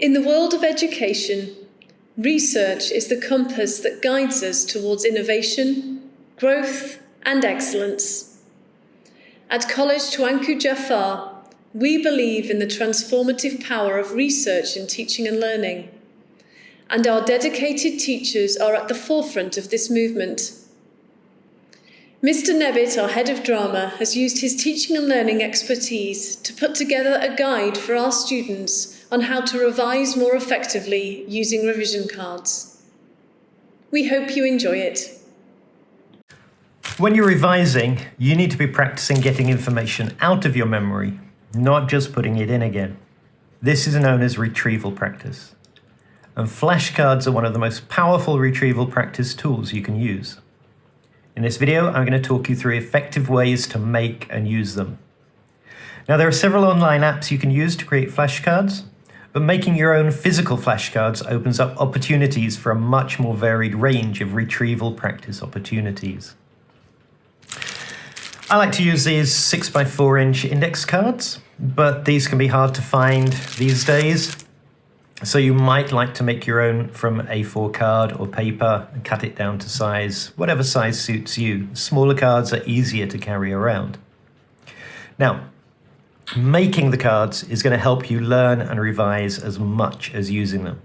In the world of education, research is the compass that guides us towards innovation, growth, and excellence. At College Tuanku Jafar, we believe in the transformative power of research in teaching and learning, and our dedicated teachers are at the forefront of this movement. Mr. Nebbett, our head of drama, has used his teaching and learning expertise to put together a guide for our students on how to revise more effectively using revision cards. We hope you enjoy it. When you're revising, you need to be practicing getting information out of your memory, not just putting it in again. This is known as retrieval practice. And flashcards are one of the most powerful retrieval practice tools you can use. In this video, I'm going to talk you through effective ways to make and use them. Now, there are several online apps you can use to create flashcards, but making your own physical flashcards opens up opportunities for a much more varied range of retrieval practice opportunities. I like to use these 6x4-inch index cards, but these can be hard to find these days. So you might like to make your own from A4 card or paper and cut it down to size, whatever size suits you. Smaller cards are easier to carry around. Now, making the cards is going to help you learn and revise as much as using them,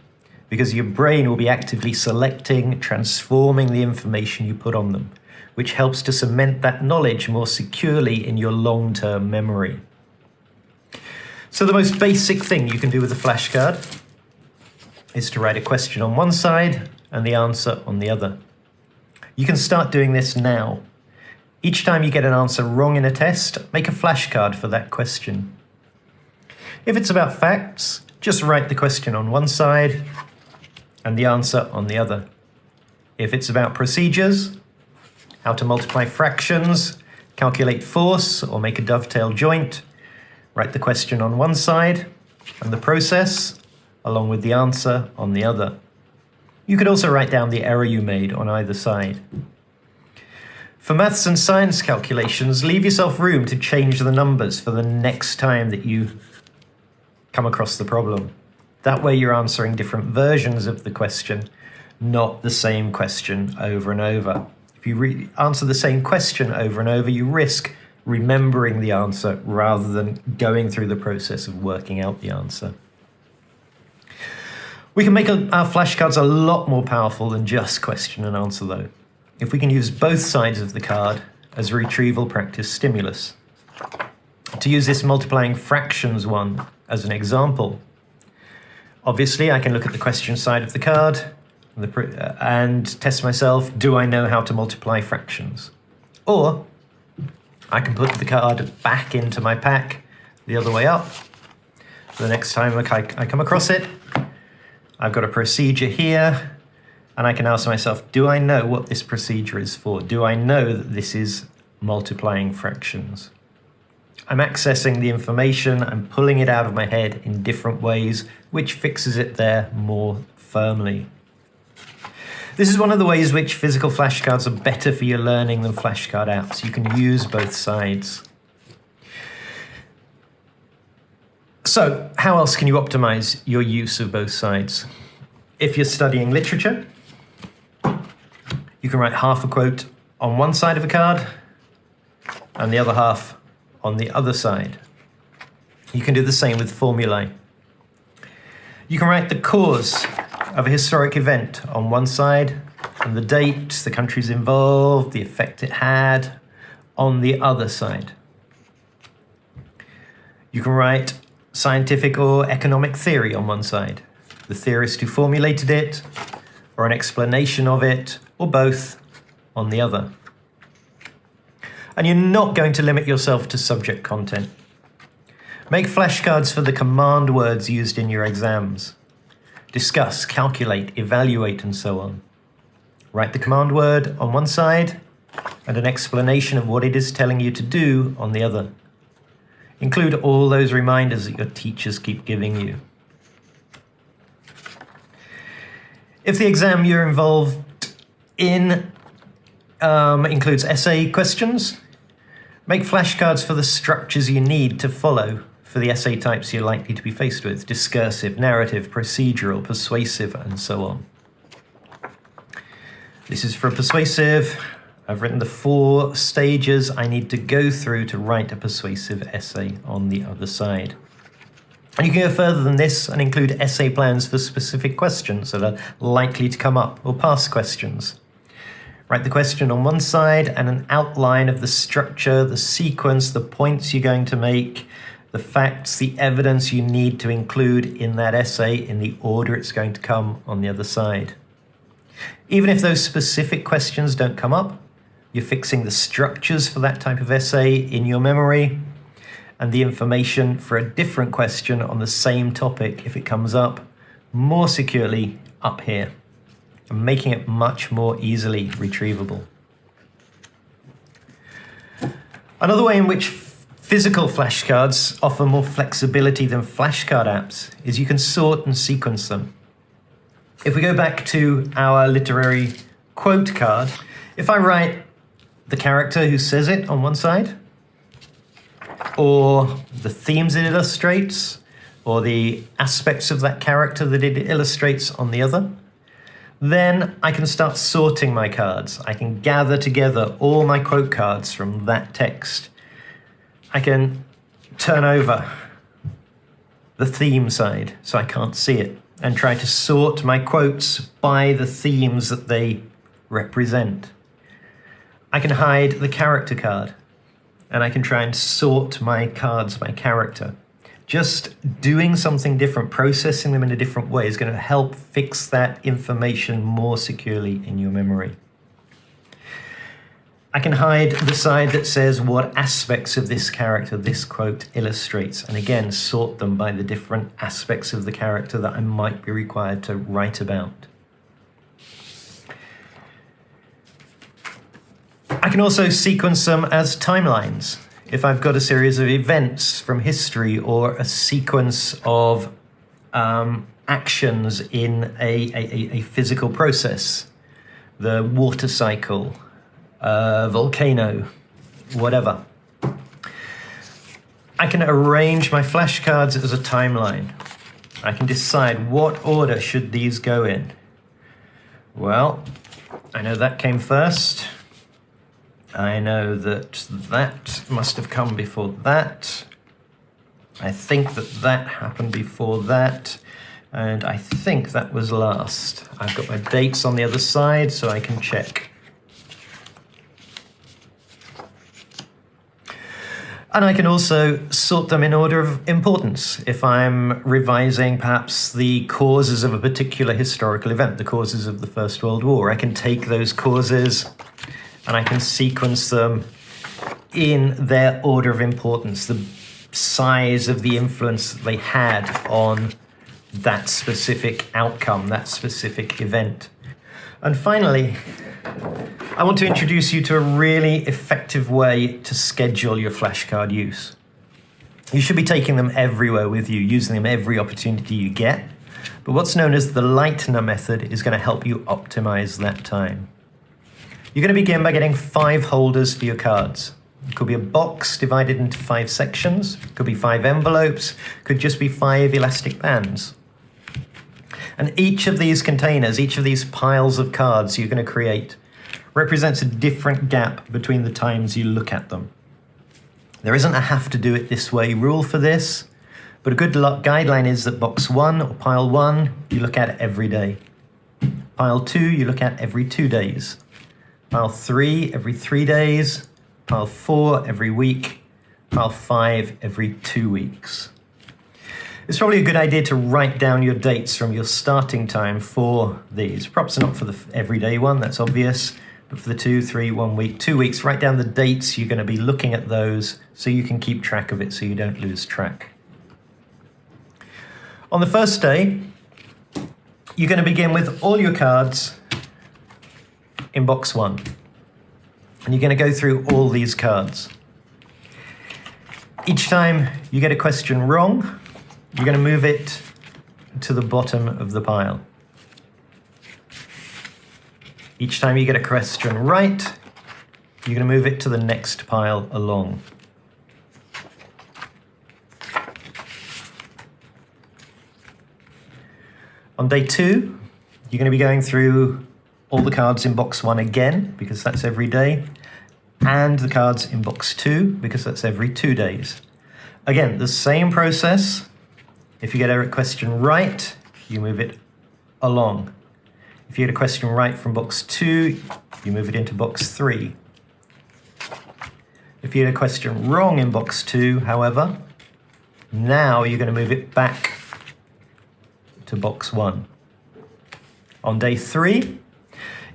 because your brain will be actively selecting, transforming the information you put on them, which helps to cement that knowledge more securely in your long-term memory. So the most basic thing you can do with a flashcard is to write a question on one side and the answer on the other. You can start doing this now. Each time you get an answer wrong in a test, make a flashcard for that question. If it's about facts, just write the question on one side and the answer on the other. If it's about procedures, how to multiply fractions, calculate force, or make a dovetail joint, write the question on one side and the process, along with the answer on the other. You could also write down the error you made on either side. For maths and science calculations, leave yourself room to change the numbers for the next time that you come across the problem. That way you're answering different versions of the question, not the same question over and over. If you answer the same question over and over, you risk remembering the answer rather than going through the process of working out the answer. We can make our flashcards a lot more powerful than just question and answer though, if we can use both sides of the card as retrieval practice stimulus. To use this multiplying fractions one as an example, obviously I can look at the question side of the card and test myself, do I know how to multiply fractions? Or I can put the card back into my pack the other way up. The next time I come across it, I've got a procedure here, and I can ask myself, do I know what this procedure is for? Do I know that this is multiplying fractions? I'm accessing the information, I'm pulling it out of my head in different ways, which fixes it there more firmly. This is one of the ways which physical flashcards are better for your learning than flashcard apps. You can use both sides. So, how else can you optimize your use of both sides? If you're studying literature, you can write half a quote on one side of a card and the other half on the other side. You can do the same with formulae. You can write the cause of a historic event on one side and the date, the countries involved, the effect it had on the other side. You can write scientific or economic theory on one side, the theorist who formulated it, or an explanation of it, or both on the other. And you're not going to limit yourself to subject content. Make flashcards for the command words used in your exams. Discuss, calculate, evaluate, and so on. Write the command word on one side and an explanation of what it is telling you to do on the other. Include all those reminders that your teachers keep giving you. If the exam you're involved in includes essay questions, make flashcards for the structures you need to follow for the essay types you're likely to be faced with: discursive, narrative, procedural, persuasive, and so on. This is for persuasive. I've written the 4 stages I need to go through to write a persuasive essay on the other side. And you can go further than this and include essay plans for specific questions that are likely to come up, or past questions. Write the question on one side and an outline of the structure, the sequence, the points you're going to make, the facts, the evidence you need to include in that essay in the order it's going to come on the other side. Even if those specific questions don't come up, you're fixing the structures for that type of essay in your memory, and the information for a different question on the same topic, if it comes up, more securely up here, and making it much more easily retrievable. Another way in which physical flashcards offer more flexibility than flashcard apps is you can sort and sequence them. If we go back to our literary quote card, if I write the character who says it on one side, or the themes it illustrates, or the aspects of that character that it illustrates on the other, then I can start sorting my cards. I can gather together all my quote cards from that text. I can turn over the theme side so I can't see it, and try to sort my quotes by the themes that they represent. I can hide the character card, and I can try and sort my cards by character. Just doing something different, processing them in a different way, is going to help fix that information more securely in your memory. I can hide the side that says what aspects of this character this quote illustrates, and again, sort them by the different aspects of the character that I might be required to write about. I can also sequence them as timelines. If I've got a series of events from history, or a sequence of actions in a physical process, the water cycle, volcano, whatever, I can arrange my flashcards as a timeline. I can decide what order should these go in. Well, I know that came first. I know that that must have come before that. I think that that happened before that. And I think that was last. I've got my dates on the other side so I can check. And I can also sort them in order of importance. If I'm revising perhaps the causes of a particular historical event, the causes of the First World War, I can take those causes and I can sequence them in their order of importance, the size of the influence that they had on that specific outcome, that specific event. And finally, I want to introduce you to a really effective way to schedule your flashcard use. You should be taking them everywhere with you, using them every opportunity you get. But what's known as the Lightner method is going to help you optimize that time. You're going to begin by getting 5 holders for your cards. It could be a box divided into 5 sections. It could be 5 envelopes. It could just be 5 elastic bands. And each of these containers, each of these piles of cards you're going to create, represents a different gap between the times you look at them. There isn't a have to do it this way rule for this, but a good guideline is that box 1 or pile 1 you look at every day. Pile 2 you look at every 2 days. Pile 3 every 3 days. Pile 4 every week. Pile 5 every 2 weeks. It's probably a good idea to write down your dates from your starting time for these. Perhaps not for the everyday one, that's obvious, but for the 2, 3, 1 week, 2 weeks, write down the dates you're going to be looking at those so you can keep track of it so you don't lose track. On the first day, you're going to begin with all your cards in box 1. And you're going to go through all these cards. Each time you get a question wrong, you're going to move it to the bottom of the pile. Each time you get a question right, you're going to move it to the next pile along. On day 2, you're going to be going through all the cards in box 1 again, because that's every day, and the cards in box 2, because that's every 2 days. Again, the same process. If you get a question right, you move it along. If you get a question right from box 2, you move it into box 3. If you get a question wrong in box 2, however, now you're going to move it back to box 1. On day 3, you're going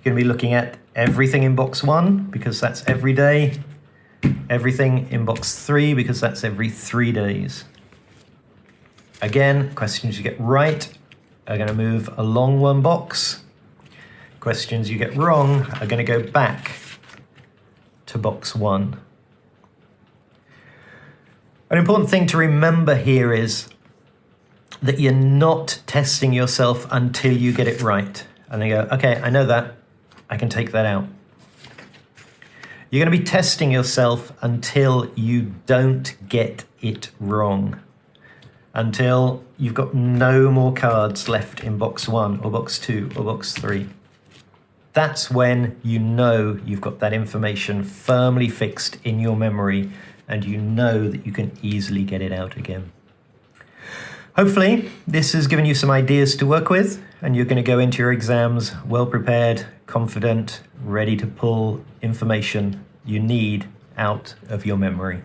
to be looking at everything in box 1, because that's every day, everything in box 3, because that's every 3 days. Again, questions you get right are going to move along one box. Questions you get wrong are going to go back to box 1. An important thing to remember here is that you're not testing yourself until you get it right. And they go, okay, I know that, I can take that out. You're going to be testing yourself until you don't get it wrong. Until you've got no more cards left in box 1 or box 2 or box 3. That's when you know you've got that information firmly fixed in your memory and you know that you can easily get it out again. Hopefully, this has given you some ideas to work with and you're going to go into your exams well prepared, confident, ready to pull information you need out of your memory.